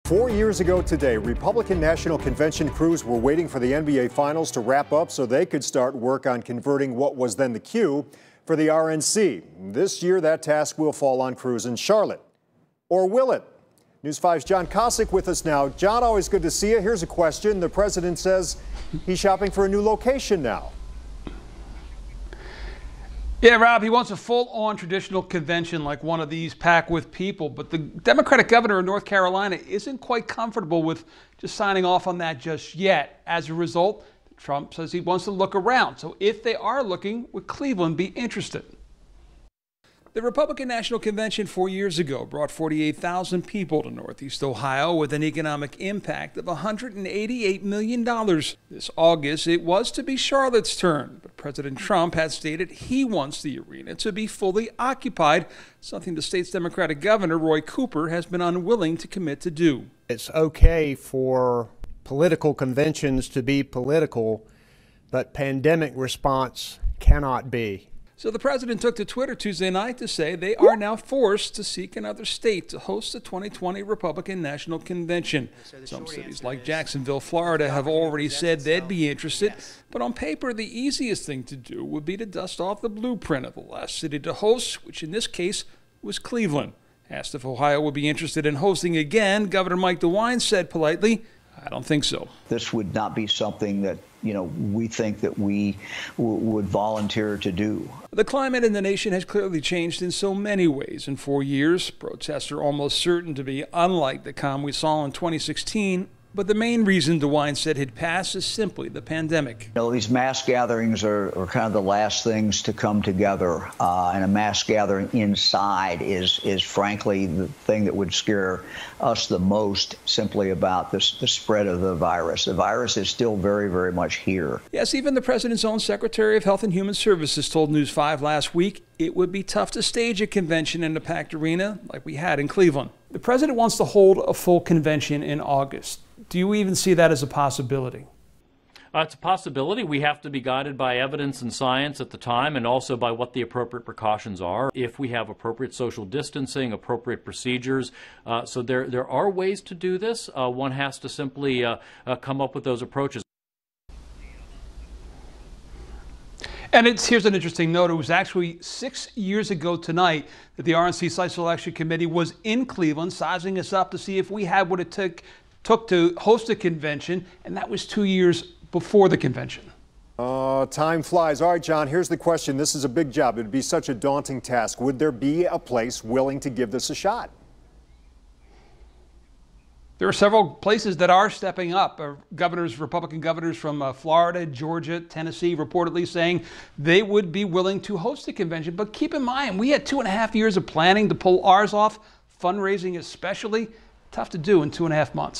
4 years ago today, Republican National Convention crews were waiting for the NBA Finals to wrap up so they could start work on converting what was then the Q for the RNC. This year, that task will fall on crews in Charlotte. Or will it? News 5's John Kosick with us now. John, always good to see you. Here's a question. The president says he's shopping for a new location now. Yeah, Rob, he wants a full-on traditional convention like one of these packed with people. But the Democratic governor of North Carolina isn't quite comfortable with just signing off on that just yet. As a result, Trump says he wants to look around. So if they are looking, would Cleveland be interested? The Republican National Convention 4 years ago brought 48,000 people to Northeast Ohio with an economic impact of $188 million. This August, it was to be Charlotte's turn, but President Trump has stated he wants the arena to be fully occupied, something the state's Democratic governor, Roy Cooper, has been unwilling to commit to do. It's okay for political conventions to be political, but pandemic response cannot be. So the president took to Twitter Tuesday night to say they are now forced to seek another state to host the 2020 Republican National Convention. Some cities like Jacksonville, Florida have already said they'd be interested, but on paper the easiest thing to do would be to dust off the blueprint of the last city to host, which in this case was Cleveland. Asked if Ohio would be interested in hosting again, Governor Mike DeWine said politely, "I don't think so." This would not be something that, we think that we would volunteer to do. The climate in the nation has clearly changed in so many ways in 4 years. Protests are almost certain to be unlike the calm we saw in 2016. But the main reason DeWine said he'd pass is simply the pandemic. These mass gatherings are kind of the last things to come together, and a mass gathering inside is frankly the thing that would scare us the most, simply about the spread of the virus. The virus is still very, very much here. Yes, even the president's own Secretary of Health and Human Services told News 5 last week it would be tough to stage a convention in a packed arena like we had in Cleveland. The president wants to hold a full convention in August. Do you even see that as a possibility? It's a possibility. We have to be guided by evidence and science at the time, and also by what the appropriate precautions are. If we have appropriate social distancing, appropriate procedures. So there are ways to do this. One has to simply come up with those approaches. And here's an interesting note. It was actually 6 years ago tonight that the RNC Site Selection Committee was in Cleveland, sizing us up to see if we had what it took to host a convention, and that was 2 years before the convention. Time flies. All right, John, here's the question. This is a big job. It would be such a daunting task. Would there be a place willing to give this a shot? There are several places that are stepping up. Republican governors from Florida, Georgia, Tennessee, reportedly saying they would be willing to host a convention. But keep in mind, we had 2.5 years of planning to pull ours off, fundraising especially. Tough to do in 2.5 months.